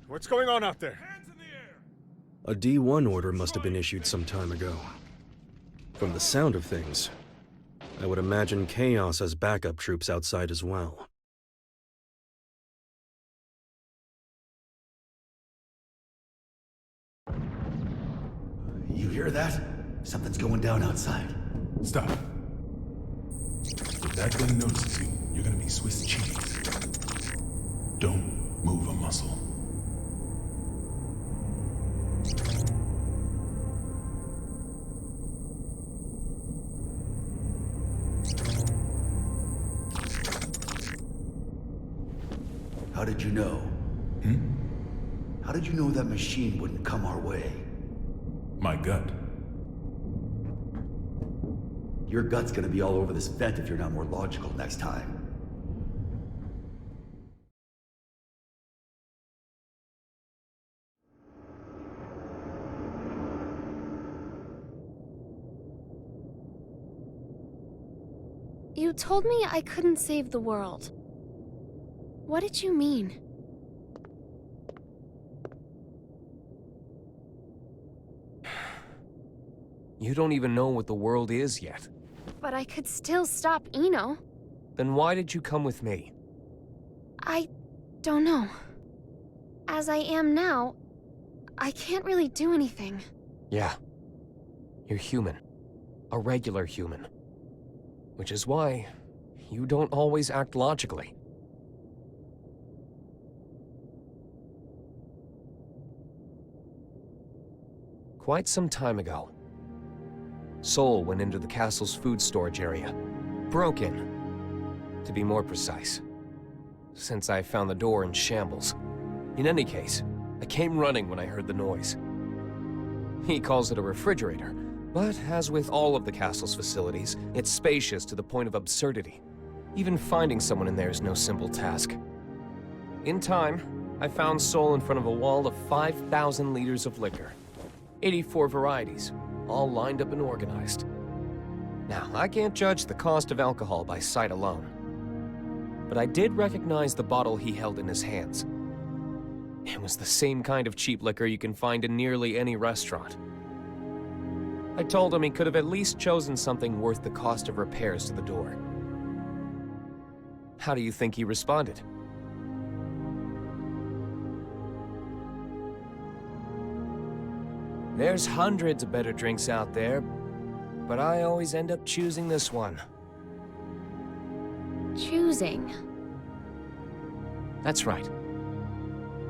What's going on out there? A D1 order must have been issued some time ago. From the sound of things, I would imagine Chaos has backup troops outside as well. You hear that? Something's going down outside. Stop. If that thing notices you, you're gonna be Swiss cheese. Don't move a muscle. How did you know? How did you know that machine wouldn't come our way? My gut. Your gut's gonna be all over this vent if you're not more logical next time. You told me I couldn't save the world. What did you mean? You don't even know what the world is yet. But I could still stop Eno. Then why did you come with me? I don't know. As I am now, I can't really do anything. Yeah. You're human. A regular human. Which is why you don't always act logically. Quite some time ago, Sol went into the castle's food storage area. Broke in, to be more precise. Since I found the door in shambles. In any case, I came running when I heard the noise. He calls it a refrigerator, but as with all of the castle's facilities, it's spacious to the point of absurdity. Even finding someone in there is no simple task. In time, I found Sol in front of a wall of 5,000 liters of liquor. 84 varieties, all lined up and organized. Now, I can't judge the cost of alcohol by sight alone. But I did recognize the bottle he held in his hands. It was the same kind of cheap liquor you can find in nearly any restaurant. I told him he could have at least chosen something worth the cost of repairs to the door. How do you think he responded? There's hundreds of better drinks out there, but I always end up choosing this one. Choosing? That's right.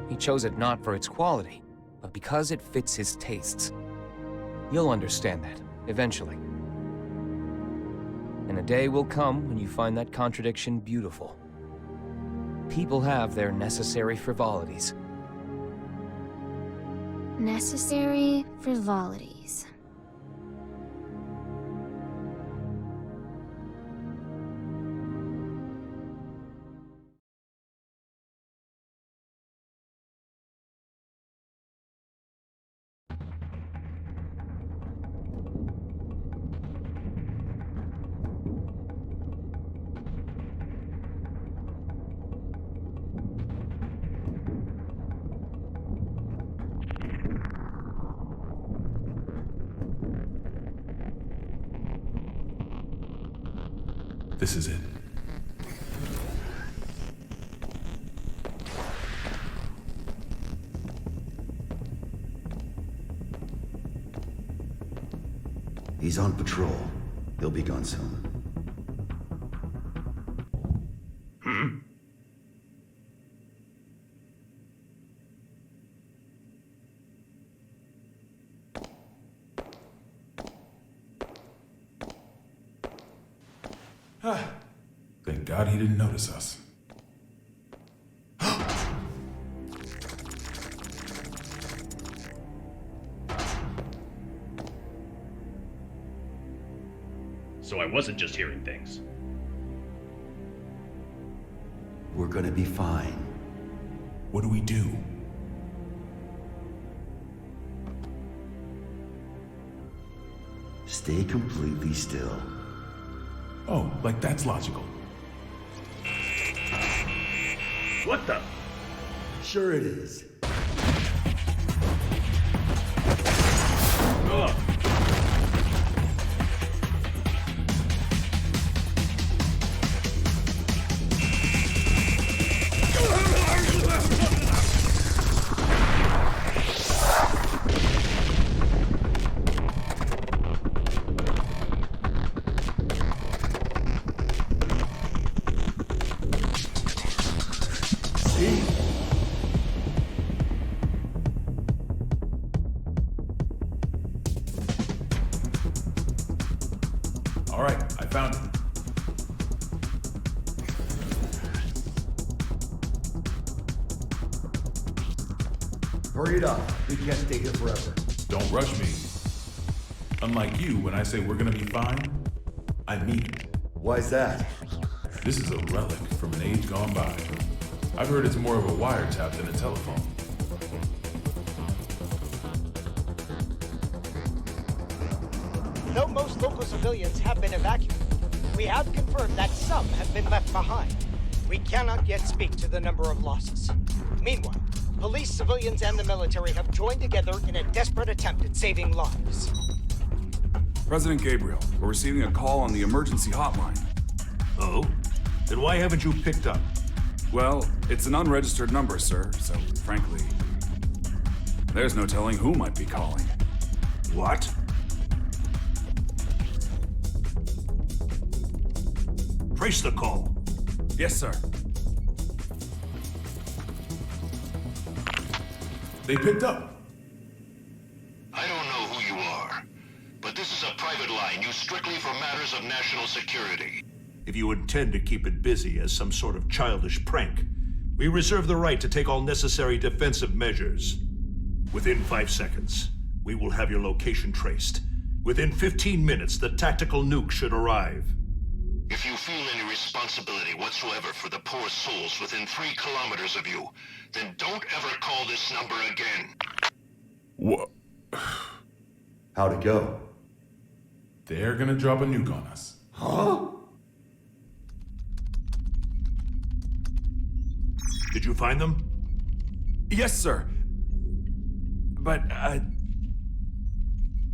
He chose it not for its quality, but because it fits his tastes. You'll understand that, eventually. And a day will come when you find that contradiction beautiful. People have their necessary frivolities. Necessary frivolities. This is it. He's on patrol. He'll be gone soon. Thank God he didn't notice us. So I wasn't just hearing things. We're gonna be fine. What do we do? Stay completely still. Oh, like that's logical. What the? Sure it is. All right, I found it. Hurry it up. We can't stay here forever. Don't rush me. Unlike you, when I say we're gonna be fine, I mean it. Why's that? This is a relic from an age gone by. I've heard it's more of a wiretap than a telephone. Though most local civilians have been evacuated, we have confirmed that some have been left behind. We cannot yet speak to the number of losses. Meanwhile, police, civilians, and the military have joined together in a desperate attempt at saving lives. President Gabriel, we're receiving a call on the emergency hotline. Oh? Then why haven't you picked up? Well, it's an unregistered number, sir, so frankly, there's no telling who might be calling. What? Trace the call. Yes, sir. They picked up. I don't know who you are, but this is a private line used strictly for matters of national security. If you intend to keep it busy as some sort of childish prank, we reserve the right to take all necessary defensive measures. Within 5 seconds, we will have your location traced. Within 15 minutes, the tactical nuke should arrive. If you feel any responsibility whatsoever for the poor souls within 3 kilometers of you, then don't ever call this number again. What? How'd it go? They're gonna drop a nuke on us. Huh? Did you find them? Yes, sir. But,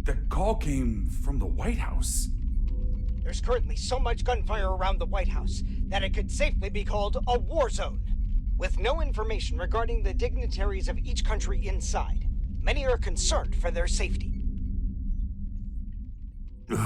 the call came from the White House. There's currently so much gunfire around the White House that it could safely be called a war zone. With no information regarding the dignitaries of each country inside, many are concerned for their safety. The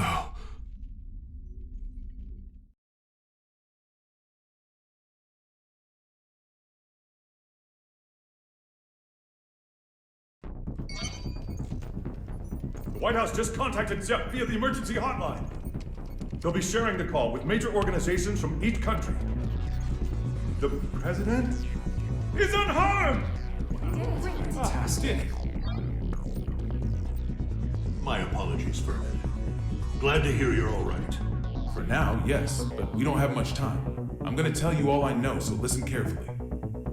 White House just contacted Zepp via the emergency hotline. They'll be sharing the call with major organizations from each country. The president is unharmed! Fantastic. My apologies, Furman. Glad to hear you're all right. For now, yes, but we don't have much time. I'm gonna tell you all I know, so listen carefully.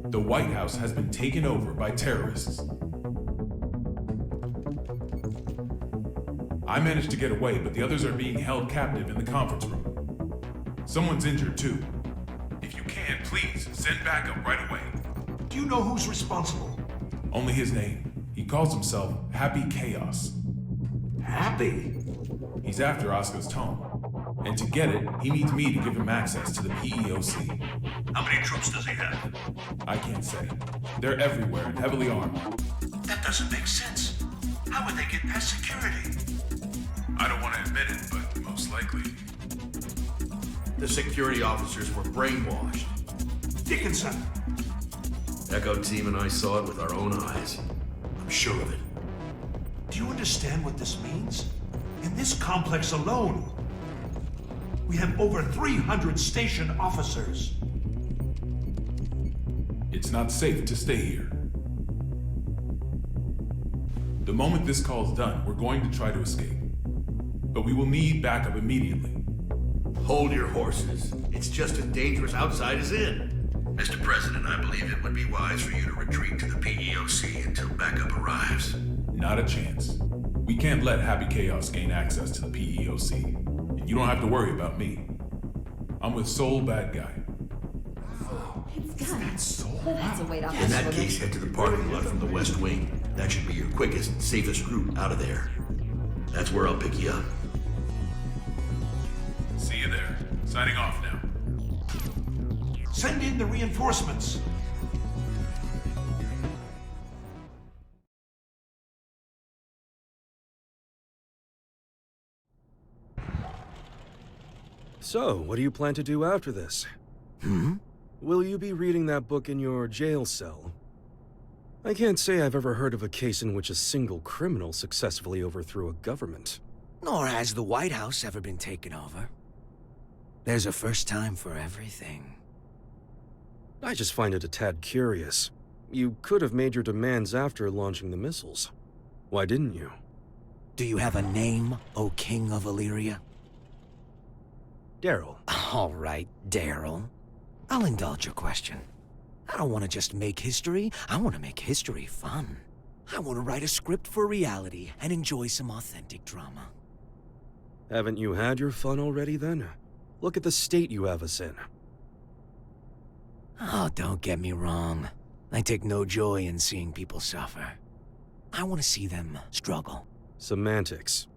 The White House has been taken over by terrorists. I managed to get away, but the others are being held captive in the conference room. Someone's injured too. If you can, please, send backup right away. Do you know who's responsible? Only his name. He calls himself Happy Chaos. Happy? He's after Oscar's tome. And to get it, he needs me to give him access to the PEOC. How many troops does he have? I can't say. They're everywhere and heavily armed. That doesn't make sense. How would they get past security? I don't want to admit it, but most likely. The security officers were brainwashed. Dickinson! Echo team and I saw it with our own eyes. I'm sure of it. Do you understand what this means? In this complex alone, we have over 300 station officers. It's not safe to stay here. The moment this call's done, we're going to try to escape. But we will need backup immediately. Hold your horses. It's just as dangerous outside as in. Mr. President, I believe it would be wise for you to retreat to the PEOC until backup arrives. Not a chance. We can't let Happy Chaos gain access to the PEOC. And you don't have to worry about me. I'm with Soul Bad Guy. It's That's a weight off In his that shoulders. case, head to the parking lot from the west wing. That should be your quickest, safest route out of there. That's where I'll pick you up. See you there. Signing off now. Send in the reinforcements. So, what do you plan to do after this? Will you be reading that book in your jail cell? I can't say I've ever heard of a case in which a single criminal successfully overthrew a government. Nor has the White House ever been taken over. There's a first time for everything. I just find it a tad curious. You could have made your demands after launching the missiles. Why didn't you? Do you have a name, O King of Illyria? Daryl. All right, Daryl. I'll indulge your question. I don't want to just make history, I want to make history fun. I want to write a script for reality and enjoy some authentic drama. Haven't you had your fun already, then? Look at the state you have us in. Oh, don't get me wrong. I take no joy in seeing people suffer. I want to see them struggle. Semantics.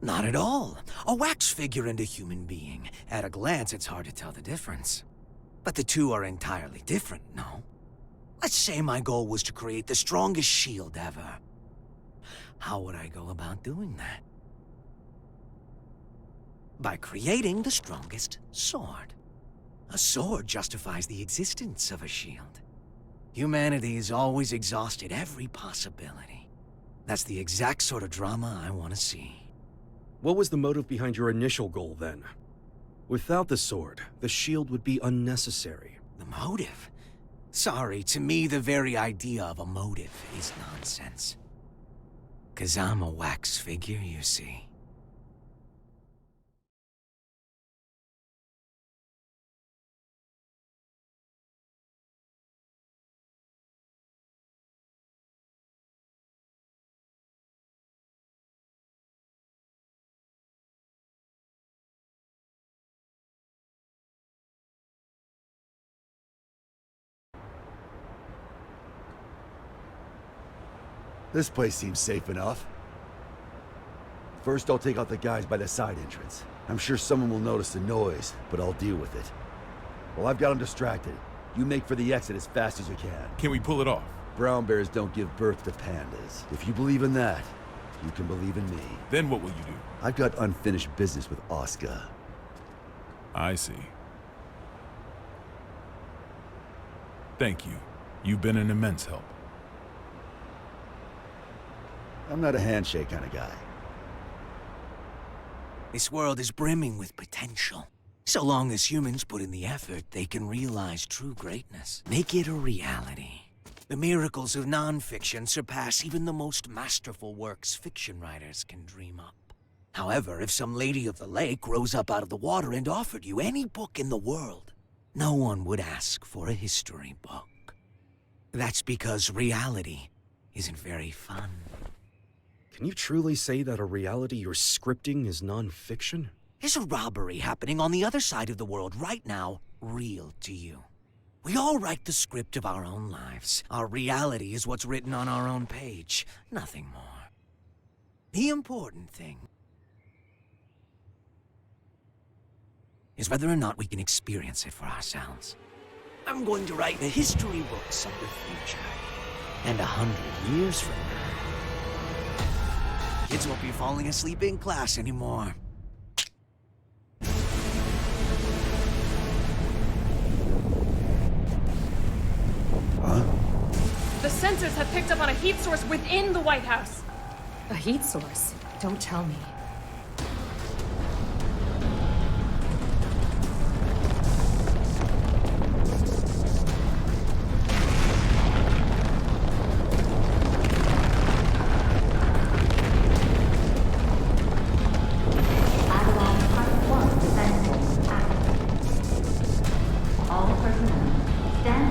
Not at all. A wax figure and a human being. At a glance, it's hard to tell the difference. But the two are entirely different, no? Let's say my goal was to create the strongest shield ever. How would I go about doing that? By creating the strongest sword. A sword justifies the existence of a shield. Humanity has always exhausted every possibility. That's the exact sort of drama I want to see. What was the motive behind your initial goal, then? Without the sword, the shield would be unnecessary. The motive? Sorry, to me the very idea of a motive is nonsense. 'Cause I'm a wax figure, you see. This place seems safe enough. First, I'll take out the guys by the side entrance. I'm sure someone will notice the noise, but I'll deal with it. While I've got them distracted, you make for the exit as fast as you can. Can we pull it off? Brown bears don't give birth to pandas. If you believe in that, you can believe in me. Then what will you do? I've got unfinished business with Oscar. I see. Thank you. You've been an immense help. I'm not a handshake kind of guy. This world is brimming with potential. So long as humans put in the effort, they can realize true greatness. Make it a reality. The miracles of non-fiction surpass even the most masterful works fiction writers can dream up. However, if some lady of the lake rose up out of the water and offered you any book in the world, no one would ask for a history book. That's because reality isn't very fun. Can you truly say that a reality you're scripting is non-fiction? Is a robbery happening on the other side of the world right now real to you? We all write the script of our own lives. Our reality is what's written on our own page, nothing more. The important thing is whether or not we can experience it for ourselves. I'm going to write the history books of the future. And 100 years from now, kids won't be falling asleep in class anymore. The sensors have picked up on a heat source within the White House. A heat source? Don't tell me.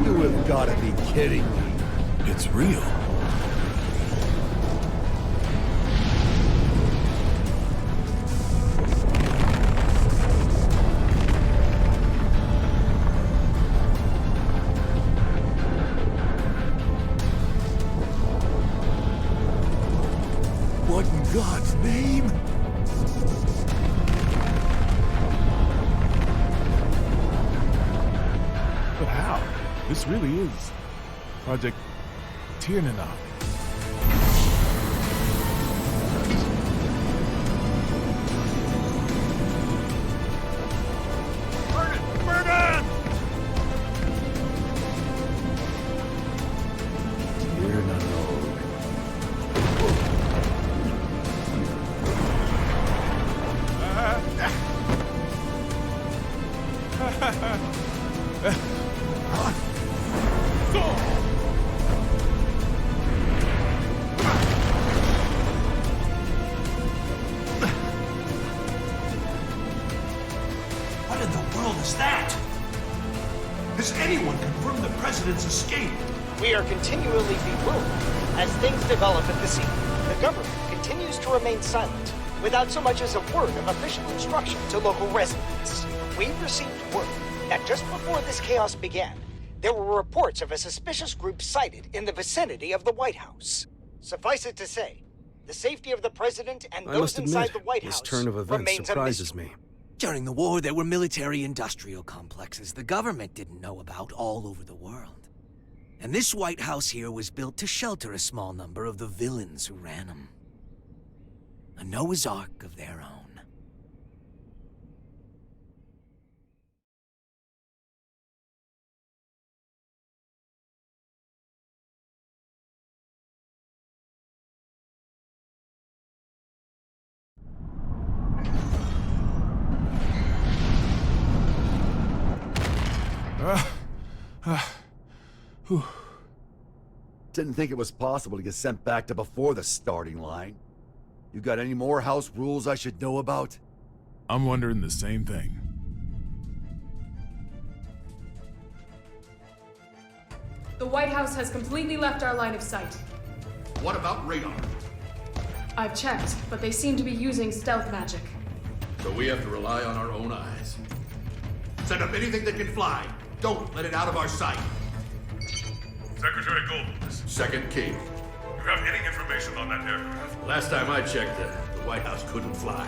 You have got to be kidding me. It's real. God's name? But how? This really is Project Tiernanog. What in the world is that? Has anyone confirmed the President's escape? We are continually bewildered as things develop at the scene. The government continues to remain silent, without so much as a word of official instruction to local residents. We received word that just before this chaos began, there were reports of a suspicious group sighted in the vicinity of the White House. Suffice it to say, the safety of the President and I those must inside admit, the White this House turn of events remains a surprises mystery. me. During the war, there were military-industrial complexes the government didn't know about all over the world. And this White House here was built to shelter a small number of the villains who ran them. A Noah's Ark of their own. Didn't think it was possible to get sent back to before the starting line. You got any more house rules I should know about? I'm wondering the same thing. The White House has completely left our line of sight. What about radar? I've checked, but they seem to be using stealth magic. So we have to rely on our own eyes. Send up anything that can fly. Don't let it out of our sight. Secretary Goldman. Second King. You have any information on that aircraft? Last time I checked, the White House couldn't fly.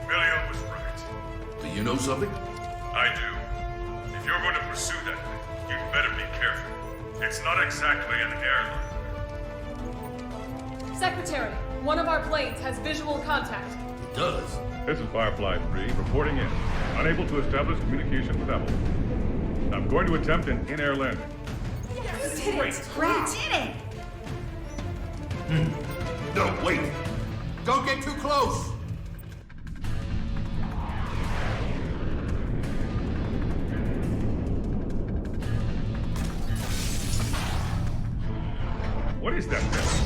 Emilio was right. Do you know something? I do. If you're going to pursue that thing, you'd better be careful. It's not exactly an airline. Secretary, one of our planes has visual contact. It does. This is Firefly 3, reporting in. Unable to establish communication with Apple. I'm going to attempt an in-air landing. Yes, we did it! We did it! No, wait. Don't get too close. What is that thing?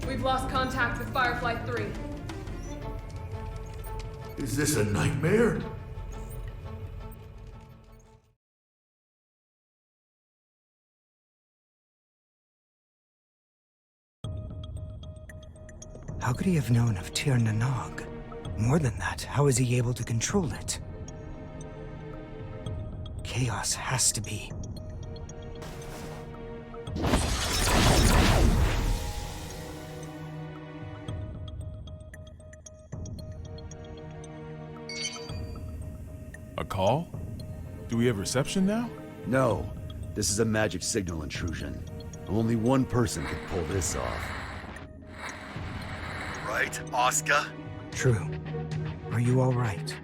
We've lost contact with Firefly 3. Is this a nightmare? How could he have known of Tir Nanog? More than that, how is he able to control it? Chaos has to be. A call? Do we have reception now? No. This is a magic signal intrusion. Only one person could pull this off. Right, Oscar? True. Are you all right?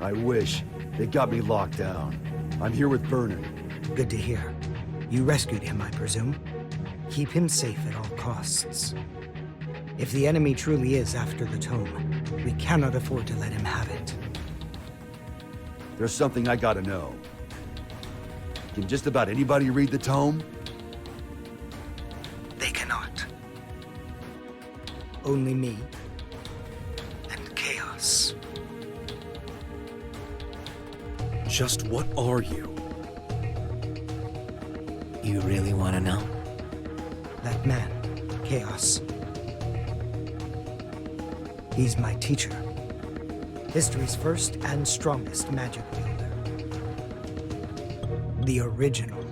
I wish. They got me locked down. I'm here with Vernon. Good to hear. You rescued him, I presume? Keep him safe at all costs. If the enemy truly is after the tome, we cannot afford to let him have it. There's something I gotta know. Can just about anybody read the tome? They cannot. Only me. And Chaos. Just what are you? You really want to know? That man, Chaos. He's my teacher. History's first and strongest magic wielder. The original.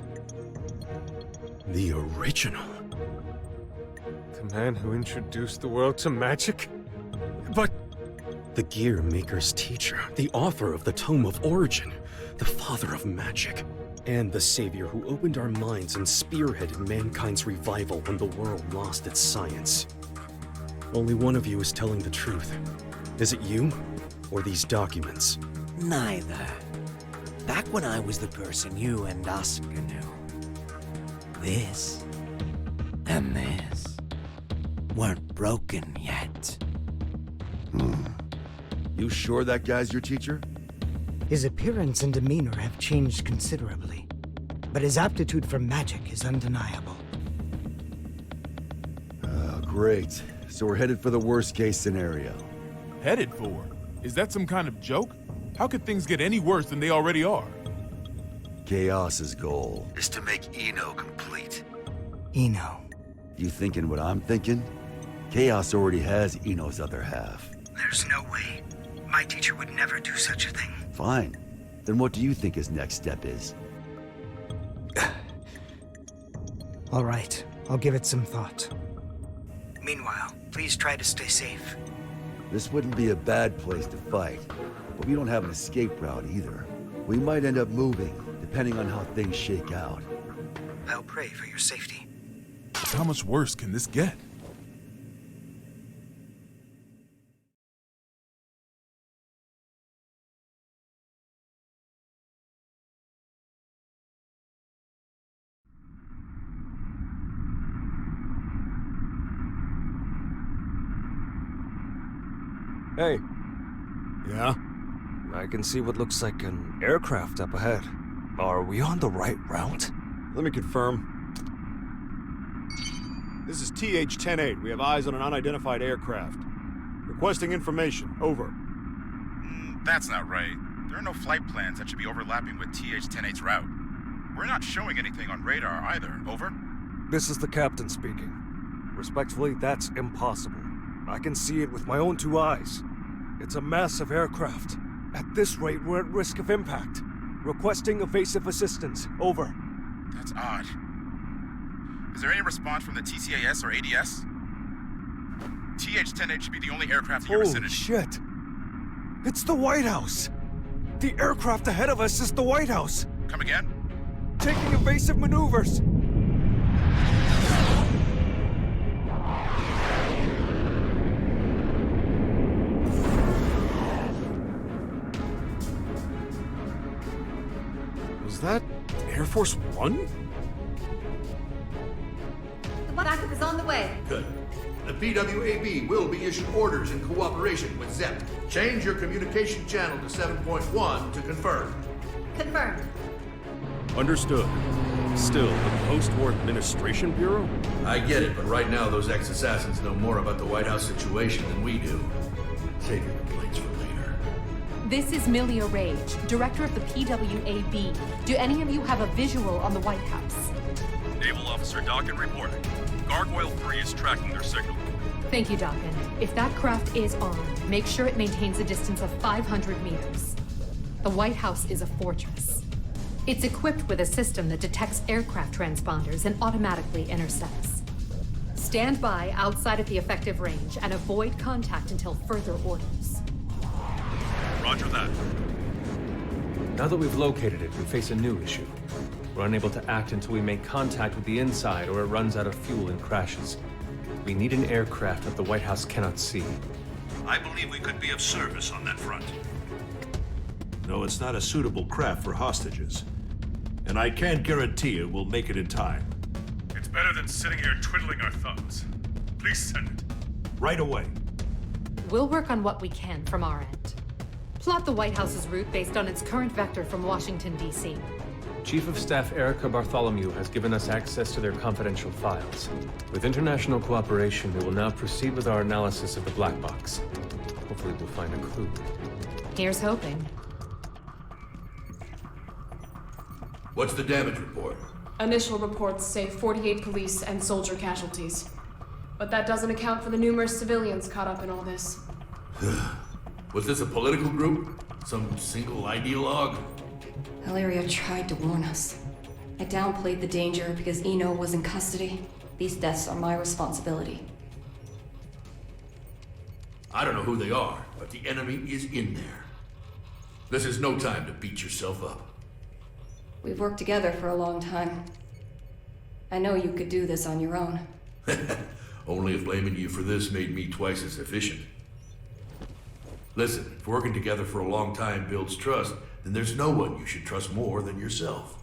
The original? The man who introduced the world to magic? But... The Gear Maker's teacher, the author of the Tome of Origin, the father of magic, and the savior who opened our minds and spearheaded mankind's revival when the world lost its science. Only one of you is telling the truth. Is it you, or these documents? Neither. Back when I was the person you and Oscar knew, this and this weren't broken yet. You sure that guy's your teacher? His appearance and demeanor have changed considerably, but his aptitude for magic is undeniable. Great. So we're headed for the worst-case scenario. Headed for? Is that some kind of joke? How could things get any worse than they already are? Chaos's goal Is to make Eno complete. Eno. You thinking what I'm thinking? Chaos already has Eno's other half. There's no way. My teacher would never do such a thing. Fine. Then what do you think his next step is? All right, I'll give it some thought. Meanwhile, please try to stay safe. This wouldn't be a bad place to fight, but we don't have an escape route either. We might end up moving, depending on how things shake out. I'll pray for your safety. How much worse can this get? Hey. Yeah? I can see what looks like an aircraft up ahead. Are we on the right route? Let me confirm. This is TH-108. We have eyes on an unidentified aircraft. Requesting information. Over. That's not right. There are no flight plans that should be overlapping with TH-108's route. We're not showing anything on radar either. Over. This is the captain speaking. Respectfully, that's impossible. I can see it with my own two eyes. It's a massive aircraft. At this rate, we're at risk of impact. Requesting evasive assistance. Over. That's odd. Is there any response from the TCAS or ADS? TH-108 should be the only aircraft in your vicinity. Holy shit! It's the White House! The aircraft ahead of us is the White House! Come again? Taking evasive maneuvers! Was that Air Force One? The backup is on the way. Good. The PWAB will be issuing orders in cooperation with ZEP. Change your communication channel to 7.1 to confirm. Confirmed. Understood. Still, the Post-War Administration Bureau? I get it, but right now those ex-assassins know more about the White House situation than we do. Save your complaints for later. This is Milia Rage, director of the PWAB. Do any of you have a visual on the White House? Naval Officer Dockin reporting. Gargoyle 3 is tracking their signal. Thank you, Dockin. If that craft is armed, make sure it maintains a distance of 500 meters. The White House is a fortress. It's equipped with a system that detects aircraft transponders and automatically intercepts. Stand by outside of the effective range and avoid contact until further orders. Roger that. Now that we've located it, we face a new issue. We're unable to act until we make contact with the inside or it runs out of fuel and crashes. We need an aircraft that the White House cannot see. I believe we could be of service on that front. No, it's not a suitable craft for hostages. And I can't guarantee it will make it in time. It's better than sitting here twiddling our thumbs. Please send it. Right away. We'll work on what we can from our end. Plot the White House's route based on its current vector from Washington, D.C. Chief of Staff Erica Bartholomew has given us access to their confidential files. With international cooperation, we will now proceed with our analysis of the black box. Hopefully we'll find a clue. Here's hoping. What's the damage report? Initial reports say 48 police and soldier casualties. But that doesn't account for the numerous civilians caught up in all this. Was this a political group? Some single ideologue? Hilaria tried to warn us. I downplayed the danger because Eno was in custody. These deaths are my responsibility. I don't know who they are, but the enemy is in there. This is no time to beat yourself up. We've worked together for a long time. I know you could do this on your own. Only if blaming you for this made me twice as efficient. Listen, if working together for a long time builds trust, then there's no one you should trust more than yourself.